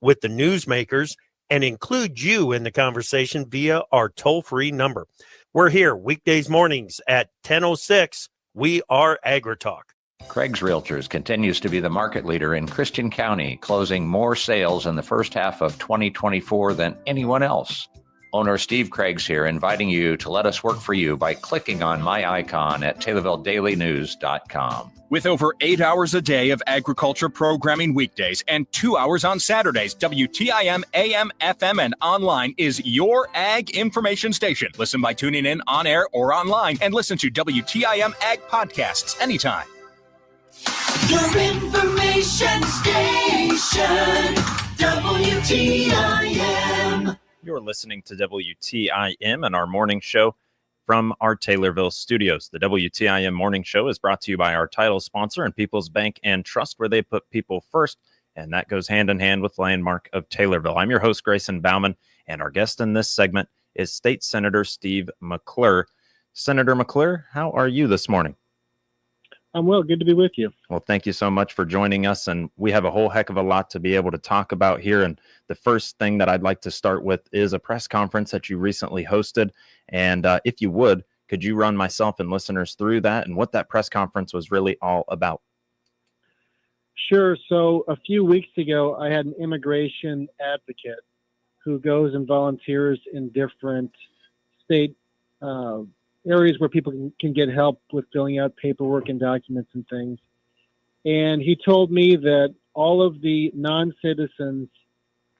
with the newsmakers and include you in the conversation via our toll-free number. We're here weekdays mornings at 10:06. We are AgriTalk. Craig's Realtors continues to be the market leader in Christian County, closing more sales in the first half of 2024 than anyone else. Owner Steve Craig's here, inviting you to let us work for you by clicking on my icon at TaylorvilleDailyNews.com. With over 8 hours a day of agriculture programming weekdays and 2 hours on Saturdays, WTIM AM, FM, and online is your ag information station. Listen by tuning in on air or online, and listen to WTIM Ag podcasts anytime. Your information station, WTIM. You're listening to WTIM and our morning show from our Taylorville studios. The WTIM morning show is brought to you by our title sponsor and People's Bank and Trust, where they put people first, and that goes hand in hand with Landmark of Taylorville. I'm your host, Grayson Bauman, and our guest in this segment is State Senator Steve McClure. Senator McClure, how are you this morning? I'm well. Good to be with you. Well, thank you so much for joining us. And we have a whole heck of a lot to be able to talk about here. And the first thing that I'd like to start with is a press conference that you recently hosted. And if you would, could you run myself and listeners through that and what that press conference was really all about? Sure. So a few weeks ago, I had an immigration advocate who goes and volunteers in different state areas where people can get help with filling out paperwork and documents and things. And he told me that all of the non-citizens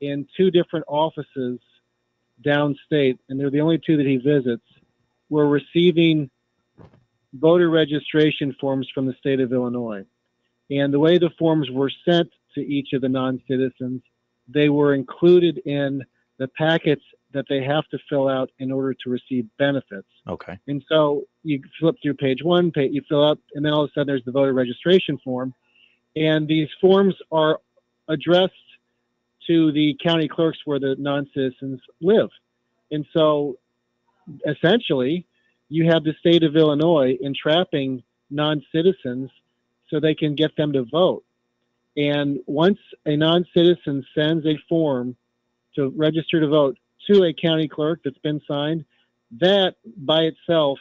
in 2 different offices downstate, and they're the only 2 that he visits, were receiving voter registration forms from the state of Illinois. And the way the forms were sent to each of the non-citizens, they were included in the packets that they have to fill out in order to receive benefits. Okay. And so you flip through page 1, you fill out, and then all of a sudden there's the voter registration form. And these forms are addressed to the county clerks where the non-citizens live. And so essentially you have the state of Illinois entrapping non-citizens so they can get them to vote. And once a non-citizen sends a form to register to vote to a county clerk that's been signed, that by itself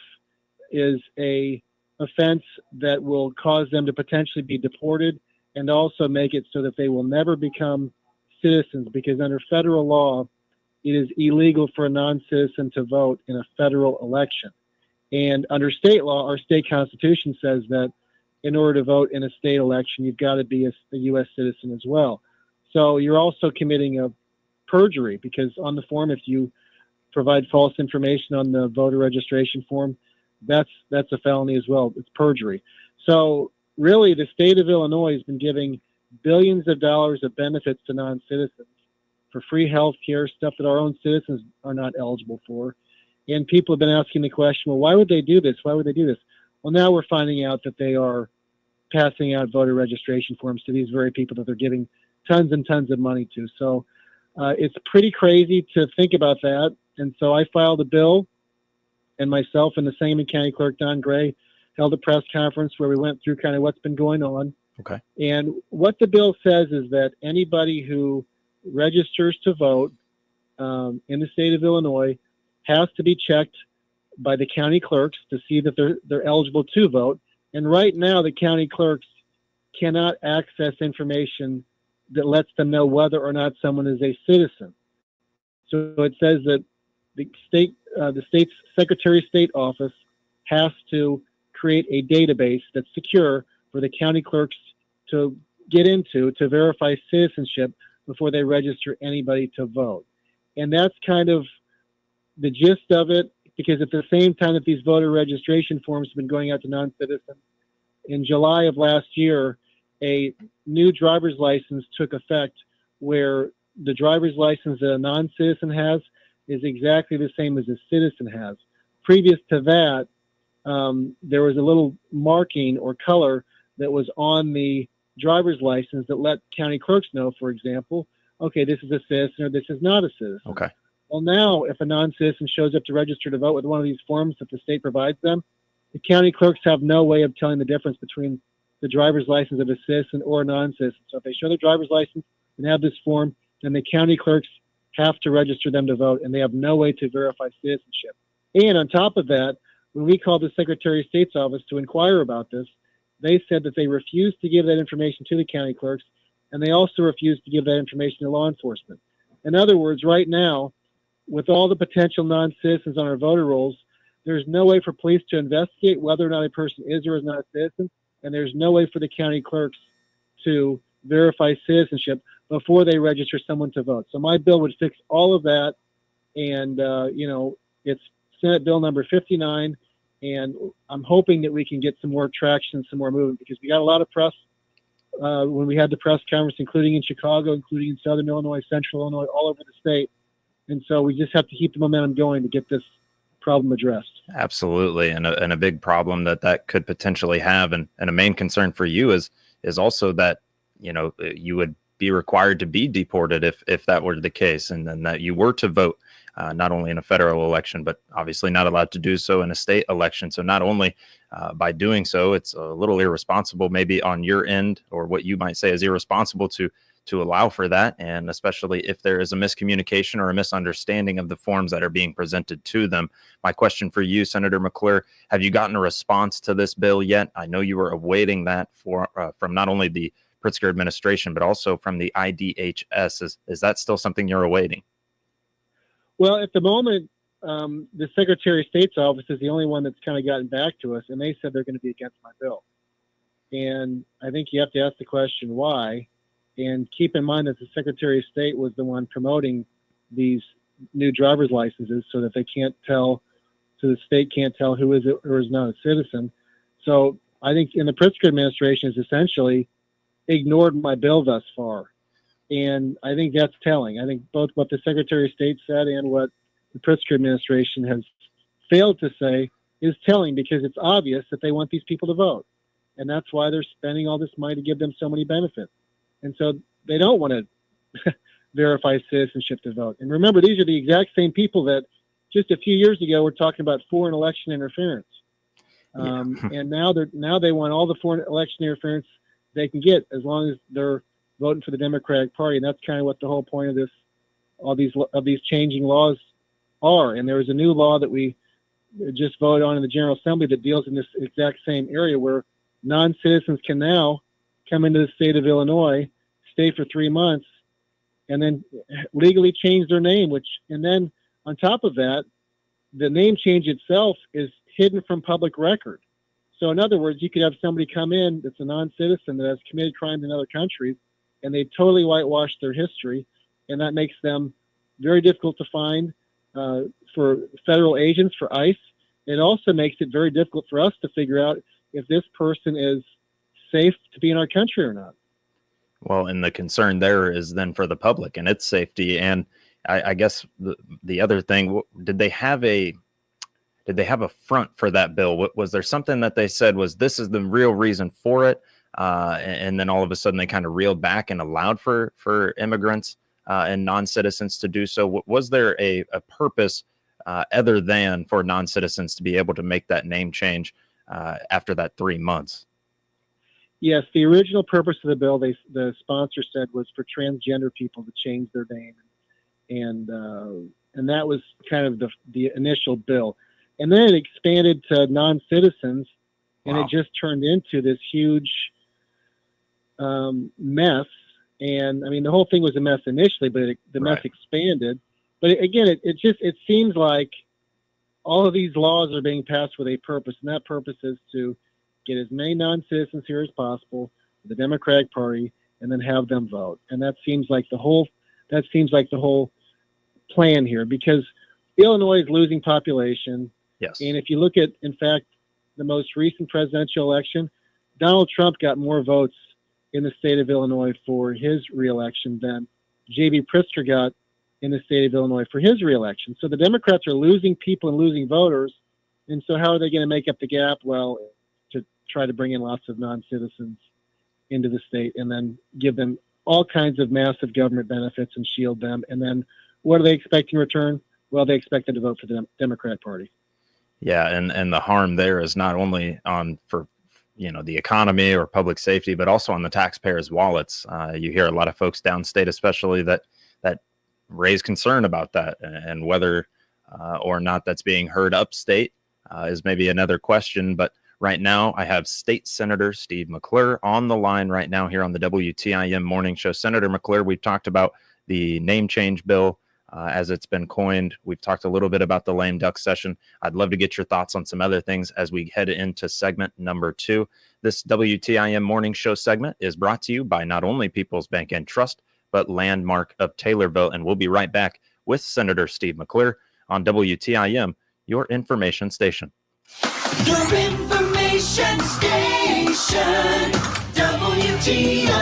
is a offense that will cause them to potentially be deported, and also make it so that they will never become citizens, because under federal law, it is illegal for a non-citizen to vote in a federal election. And under state law, our state constitution says that in order to vote in a state election, you've got to be a U.S. citizen as well. So you're also committing a perjury, because on the form, if you provide false information on the voter registration form, that's a felony as well. It's perjury. So really, the state of Illinois has been giving billions of dollars of benefits to non-citizens for free health care, stuff that our own citizens are not eligible for. And people have been asking the question, well, why would they do this? Why would they do this? Well, now we're finding out that they are passing out voter registration forms to these very people that they're giving tons and tons of money to. So it's pretty crazy to think about that. And so I filed a bill, and myself and the Sangamon County Clerk, Don Gray, held a press conference where we went through kind of what's been going on. Okay. And what the bill says is that anybody who registers to vote in the state of Illinois has to be checked by the county clerks to see that they're eligible to vote. And right now, the county clerks cannot access information that lets them know whether or not someone is a citizen. So it says that the state's Secretary of State office has to create a database that's secure for the county clerks to get into to verify citizenship before they register anybody to vote. And that's kind of the gist of it, because at the same time that these voter registration forms have been going out to non-citizens, in July of last year, a new driver's license took effect where the driver's license that a non-citizen has is exactly the same as a citizen has. Previous to that, there was a little marking or color that was on the driver's license that let county clerks know, for example, okay, this is a citizen or this is not a citizen. Okay. Well, now if a non-citizen shows up to register to vote with one of these forms that the state provides them, the county clerks have no way of telling the difference between the driver's license of a citizen or a non-citizen. So if they show their driver's license and have this form, then the county clerks have to register them to vote, and they have no way to verify citizenship. And on top of that, when we called the Secretary of State's office to inquire about this, they said that they refused to give that information to the county clerks, and they also refused to give that information to law enforcement. In other words, right now, with all the potential non-citizens on our voter rolls, there's no way for police to investigate whether or not a person is or is not a citizen, and there's no way for the county clerks to verify citizenship before they register someone to vote. So my bill would fix all of that, and it's Senate Bill number 59, and I'm hoping that we can get some more traction, some more movement, because we got a lot of press when we had the press conference, including in Chicago, including in Southern Illinois, Central Illinois, all over the state. And so we just have to keep the momentum going to get this problem addressed. Absolutely. And a big problem that could potentially have. And a main concern for you is also that, you would be required to be deported if that were the case. And then that you were to vote, not only in a federal election, but obviously not allowed to do so in a state election. So not only by doing so, it's a little irresponsible maybe on your end, or what you might say is irresponsible to allow for that. And especially if there is a miscommunication or a misunderstanding of the forms that are being presented to them. My question for you, Senator McClure, have you gotten a response to this bill yet? I know you were awaiting that from not only the Pritzker administration, but also from the IDHS. Is that still something you're awaiting? Well, at the moment, the Secretary of State's office is the only one that's kind of gotten back to us, and they said they're going to be against my bill. And I think you have to ask the question, why? And keep in mind that the Secretary of State was the one promoting these new driver's licenses so that they can't tell, so the state can't tell who is or is not a citizen. So I think in the Pritzker administration has essentially ignored my bill thus far. And I think that's telling. I think both what the Secretary of State said and what the Pritzker administration has failed to say is telling, because it's obvious that they want these people to vote. And that's why they're spending all this money to give them so many benefits. And so they don't want to verify citizenship to vote. And remember, these are the exact same people that just a few years ago were talking about foreign election interference. And now they want all the foreign election interference they can get, as long as they're voting for the Democratic Party. And that's kind of what the whole point of this, all these changing laws are. And there was a new law that we just voted on in the General Assembly that deals in this exact same area, where non-citizens can now come into the state of Illinois, stay for 3 months, and then legally change their name, and then on top of that, the name change itself is hidden from public record. So in other words, you could have somebody come in that's a non-citizen that has committed crimes in other countries, and they totally whitewash their history, and that makes them very difficult to find for federal agents, for ICE. It also makes it very difficult for us to figure out if this person is safe to be in our country or not. Well, and the concern there is then for the public and its safety. And I guess the other thing, did they have a front for that bill? Was there something that they said was, this is the real reason for it? And then all of a sudden they kind of reeled back and allowed for immigrants and non-citizens to do so. Was there a purpose other than for non-citizens to be able to make that name change after that 3 months? Yes, the original purpose of the bill, the sponsor said, was for transgender people to change their name, and that was kind of the initial bill, and then it expanded to non-citizens, and It just turned into this huge mess. And I mean, the whole thing was a mess initially, but the mess expanded. But again, it seems like all of these laws are being passed with a purpose, and that purpose is to get as many non-citizens here as possible, the Democratic Party, and then have them vote. And that seems like the whole plan here, because Illinois is losing population. Yes. And if you look at, in fact, the most recent presidential election, Donald Trump got more votes in the state of Illinois for his reelection than J.B. Pritzker got in the state of Illinois for his reelection. So the Democrats are losing people and losing voters. And so how are they going to make up the gap? Well, to try to bring in lots of non-citizens into the state and then give them all kinds of massive government benefits and shield them. And then what are they expecting in return? Well, they expect them to vote for the Democrat Party. Yeah, and the harm there is not only for the economy or public safety, but also on the taxpayers' wallets. You hear a lot of folks downstate, especially, that raise concern about that, and whether or not that's being heard upstate is maybe another question. But right now, I have State Senator Steve McClure on the line right now here on the WTIM Morning Show. Senator McClure, we've talked about the name change bill as it's been coined. We've talked a little bit about the lame duck session. I'd love to get your thoughts on some other things as we head into segment number 2. This WTIM Morning Show segment is brought to you by not only People's Bank and Trust, but Landmark of Taylorville. And we'll be right back with Senator Steve McClure on WTIM, your information station. Your information station, WTIM.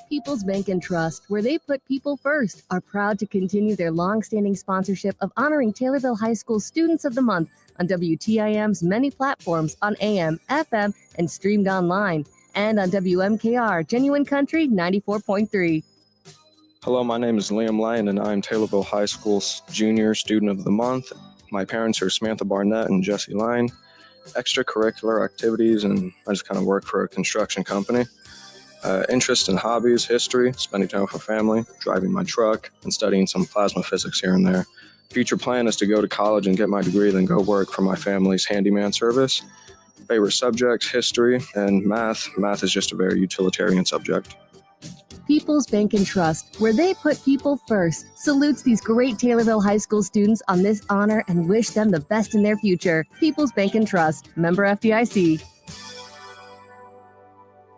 People's Bank and Trust, where they put people first, are proud to continue their long-standing sponsorship of honoring Taylorville High School Students of the Month on WTIM's many platforms on AM, FM, and streamed online, and on WMKR Genuine Country 94.3. Hello, my name is Liam Lyon, and I'm Taylorville High School's Junior Student of the Month. My parents are Samantha Barnett and Jesse Lyon. Extracurricular activities, and I just kind of work for a construction company. Interest in hobbies, history, spending time with my family, driving my truck, and studying some plasma physics here and there. Future plan is to go to college and get my degree, then go work for my family's handyman service. Favorite subjects, history, and math. Math is just a very utilitarian subject. People's Bank and Trust, where they put people first, salutes these great Taylorville High School students on this honor and wish them the best in their future. People's Bank and Trust, member FDIC.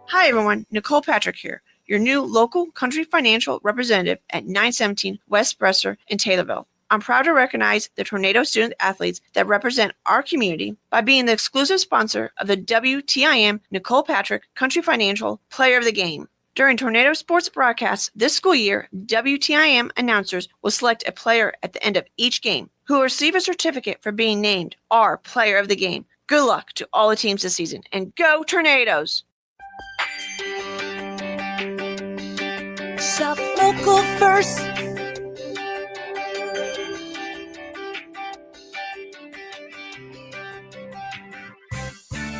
Hi everyone, Nicole Patrick here, your new local country financial representative at 917 West Bresser in Taylorville. I'm proud to recognize the Tornado student athletes that represent our community by being the exclusive sponsor of the WTIM Nicole Patrick Country Financial Player of the Game. During Tornado sports broadcasts this school year, WTIM announcers will select a player at the end of each game who will receive a certificate for being named our Player of the Game. Good luck to all the teams this season, and go Tornadoes! Shop local first.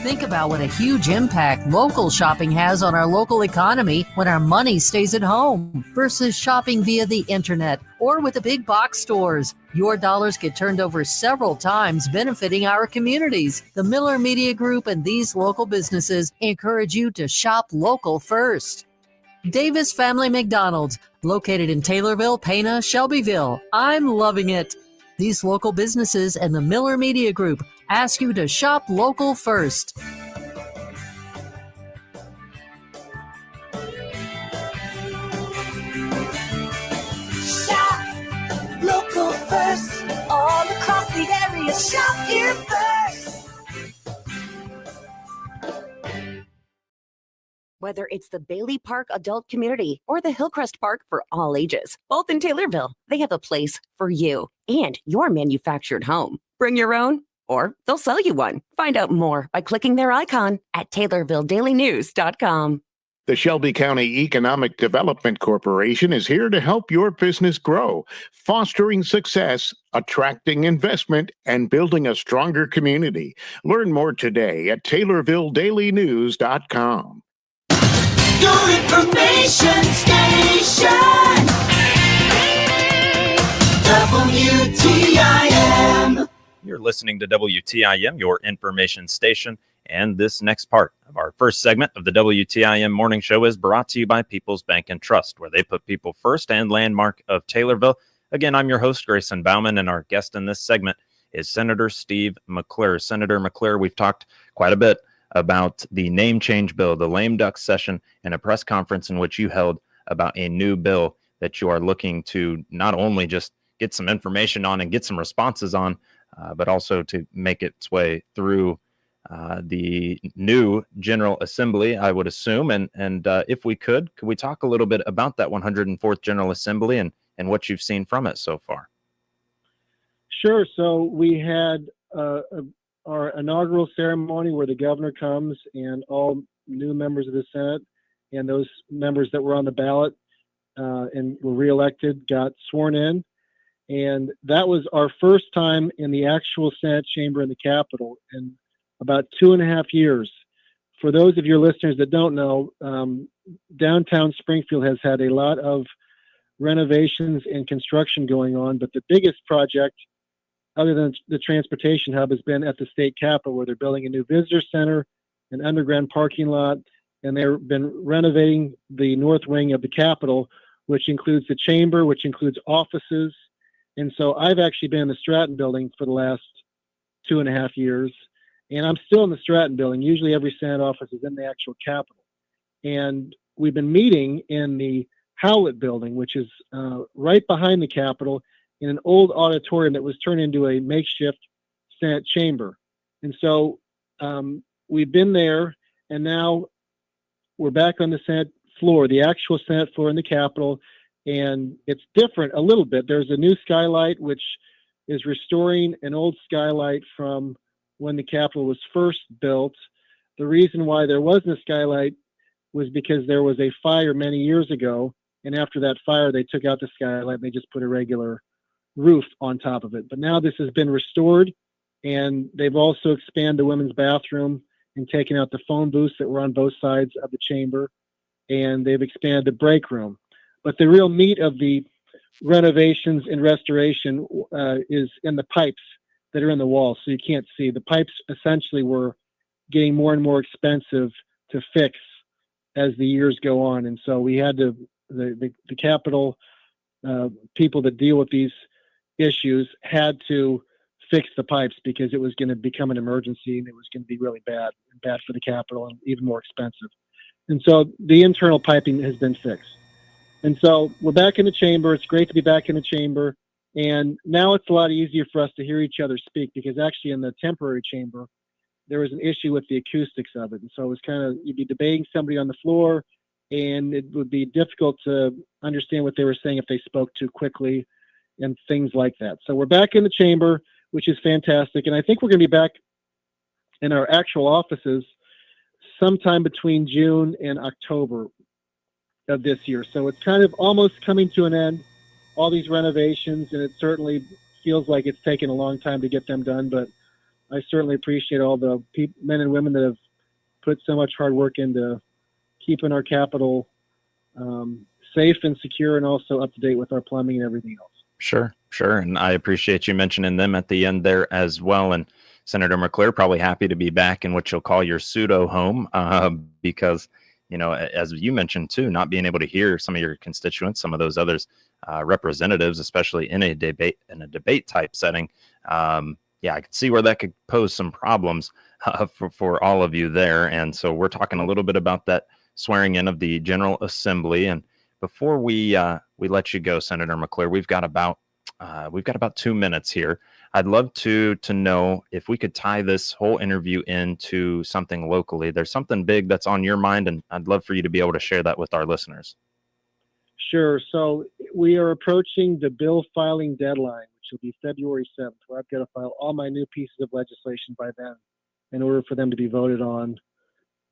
Think about what a huge impact local shopping has on our local economy when our money stays at home versus shopping via the internet or with the big box stores. Your dollars get turned over several times, benefiting our communities. The Miller Media Group and these local businesses encourage you to shop local first. Davis Family McDonald's, located in Taylorville, Pana, Shelbyville. I'm loving it. These local businesses and the Miller Media Group ask you to shop local first. Shop local first. All across the area, shop here first. Whether it's the Bailey Park Adult Community or the Hillcrest Park for all ages, both in Taylorville, they have a place for you and your manufactured home. Bring your own, or they'll sell you one. Find out more by clicking their icon at TaylorvilleDailyNews.com. The Shelby County Economic Development Corporation is here to help your business grow, fostering success, attracting investment, and building a stronger community. Learn more today at TaylorvilleDailyNews.com. Your information station, WTIM. You're listening to WTIM, your information station. And this next part of our first segment of the WTIM Morning Show is brought to you by People's Bank and Trust, where they put people first, and Landmark of Taylorville. Again, I'm your host, Grayson Bauman, and our guest in this segment is Senator Steve McClure. Senator McClure, we've talked quite a bit about the name change bill, the lame duck session, and a press conference in which you held about a new bill that you are looking to not only just get some information on and get some responses on, but also to make its way through the new General Assembly, I would assume. And if we could we talk a little bit about that 104th General Assembly and what you've seen from it so far? Sure. So we had our inaugural ceremony where the governor comes and all new members of the Senate and those members that were on the ballot and were reelected got sworn in. And that was our first time in the actual Senate chamber in the Capitol in about 2.5 years for those of your listeners that don't know, downtown Springfield has had a lot of renovations and construction going on, but the biggest project, other than the transportation hub, has been at the state capitol, where they're building a new visitor center, an underground parking lot, and they've been renovating the north wing of the capitol, which includes the chamber, which includes offices. And so I've actually been in the Stratton building for the last 2.5 years, and I'm still in the Stratton building. Usually every Senate office is in the actual capitol. And we've been meeting in the Howlett building, which is right behind the capitol, in an old auditorium that was turned into a makeshift Senate chamber. And so we've been there, and now we're back on the Senate floor, the actual Senate floor in the Capitol, and it's different a little bit. There's a new skylight, which is restoring an old skylight from when the Capitol was first built. The reason why there wasn't a skylight was because there was a fire many years ago, and after that fire, they took out the skylight and they just put a regular roof on top of it. But now this has been restored, and they've also expanded the women's bathroom and taken out the phone booths that were on both sides of the chamber, and they've expanded the break room. But the real meat of the renovations and restoration is in the pipes that are in the wall, so you can't see. The pipes essentially were getting more and more expensive to fix as the years go on, and so we had to, the Capitol people that deal with these issues had to fix the pipes because it was going to become an emergency, and it was going to be really bad for the Capitol and even more expensive. And so the internal piping has been fixed. And so we're back in the chamber. It's great to be back in the chamber. And now it's a lot easier for us to hear each other speak, because actually in the temporary chamber, there was an issue with the acoustics of it. And so it was kind of, you'd be debating somebody on the floor, and it would be difficult to understand what they were saying if they spoke too quickly and things like that. So we're back in the chamber, which is fantastic. And I think we're going to be back in our actual offices sometime between June and October of this year. So it's kind of almost coming to an end, all these renovations, and it certainly feels like it's taken a long time to get them done. But I certainly appreciate all the men and women that have put so much hard work into keeping our Capitol safe and secure, and also up to date with our plumbing and everything else. Sure. And I appreciate you mentioning them at the end there as well. And Senator McClure, probably happy to be back in what you'll call your pseudo home, because, you know, as you mentioned too, not being able to hear some of your constituents, some of those others, representatives, especially in a debate type setting. I could see where that could pose some problems for all of you there. And so we're talking a little bit about that swearing in of the General Assembly. And before we let you go, Senator McClure, we've got about 2 minutes here. I'd love to know if we could tie this whole interview into something locally. There's something big that's on your mind, and I'd love for you to be able to share that with our listeners. Sure. So we are approaching the bill filing deadline, which will be February 7th, where I've got to file all my new pieces of legislation by then in order for them to be voted on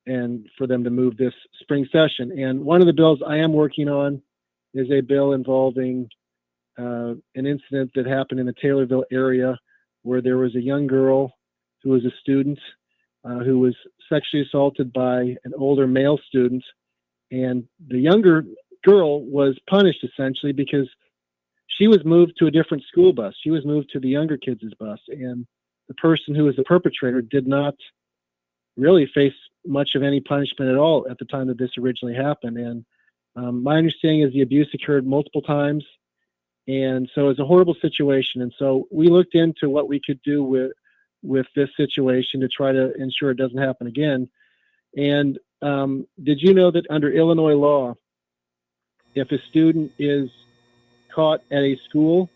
and for them to move this spring session. And one of the bills I am working on is a bill involving an incident that happened in the Taylorville area, where there was a young girl who was a student who was sexually assaulted by an older male student. And the younger girl was punished essentially because she was moved to a different school bus. She was moved to the younger kids' bus. And the person who was the perpetrator did not really face much of any punishment at all at the time that this originally happened. And my understanding is the abuse occurred multiple times. And so it's a horrible situation. And so we looked into what we could do with this situation to try to ensure it doesn't happen again. And did you know that under Illinois law, if a student is caught at a school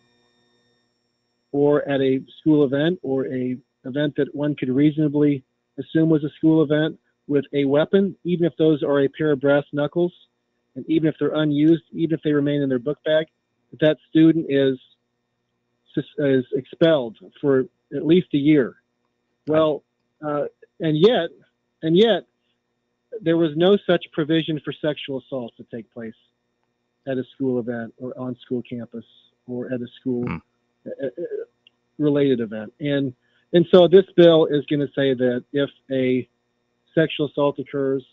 or at a school event or a event that one could reasonably assume was a school event with a weapon, even if those are a pair of brass knuckles, and even if they're unused, even if they remain in their book bag, that student is expelled for at least a year. Well, and yet there was no such provision for sexual assault to take place at a school event or on school campus or at a school related event. And so this bill is going to say that if a sexual assault occurs,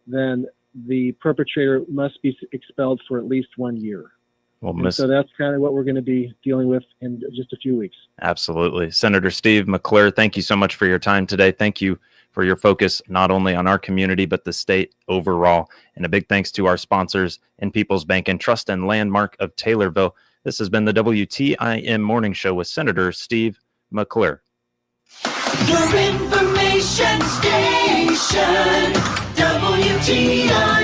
then the perpetrator must be expelled for at least 1 year. Well, And so that's kind of what we're going to be dealing with in just a few weeks. Absolutely. Senator Steve McClure, thank you so much for your time today. Thank you for your focus not only on our community, but the state overall. And a big thanks to our sponsors in People's Bank and Trust and Landmark of Taylorville. This has been the WTIM Morning Show with Senator Steve McClure. Your information station, WTIM.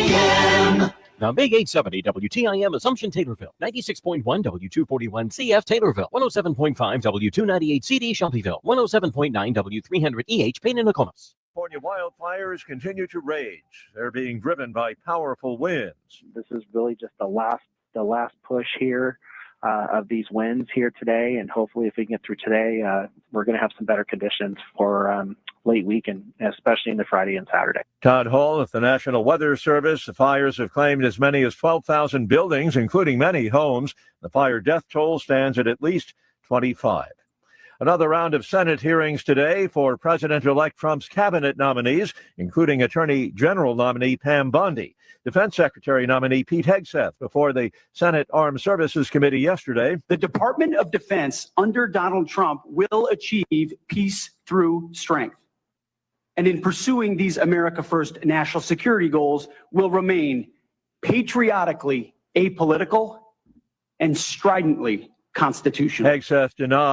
The Big 870 WTIM Assumption Taylorville, 96.1 W241 CF Taylorville, 107.5 W298 CD Shelbyville, 107.9 W300 EH Payne and Nokomis. California wildfires continue to rage. They're being driven by powerful winds. This is really just the last push here of these winds here today, and hopefully if we can get through today, we're going to have some better conditions for late week, and especially into Friday and Saturday. Todd Hall of the National Weather Service. The fires have claimed as many as 12,000 buildings, including many homes. The fire death toll stands at least 25. Another round of Senate hearings today for President-elect Trump's cabinet nominees, including Attorney General nominee Pam Bondi, Defense Secretary nominee Pete Hegseth before the Senate Armed Services Committee yesterday. The Department of Defense under Donald Trump will achieve peace through strength. And in pursuing these America First national security goals, will remain patriotically apolitical and stridently constitutional. Hegseth denied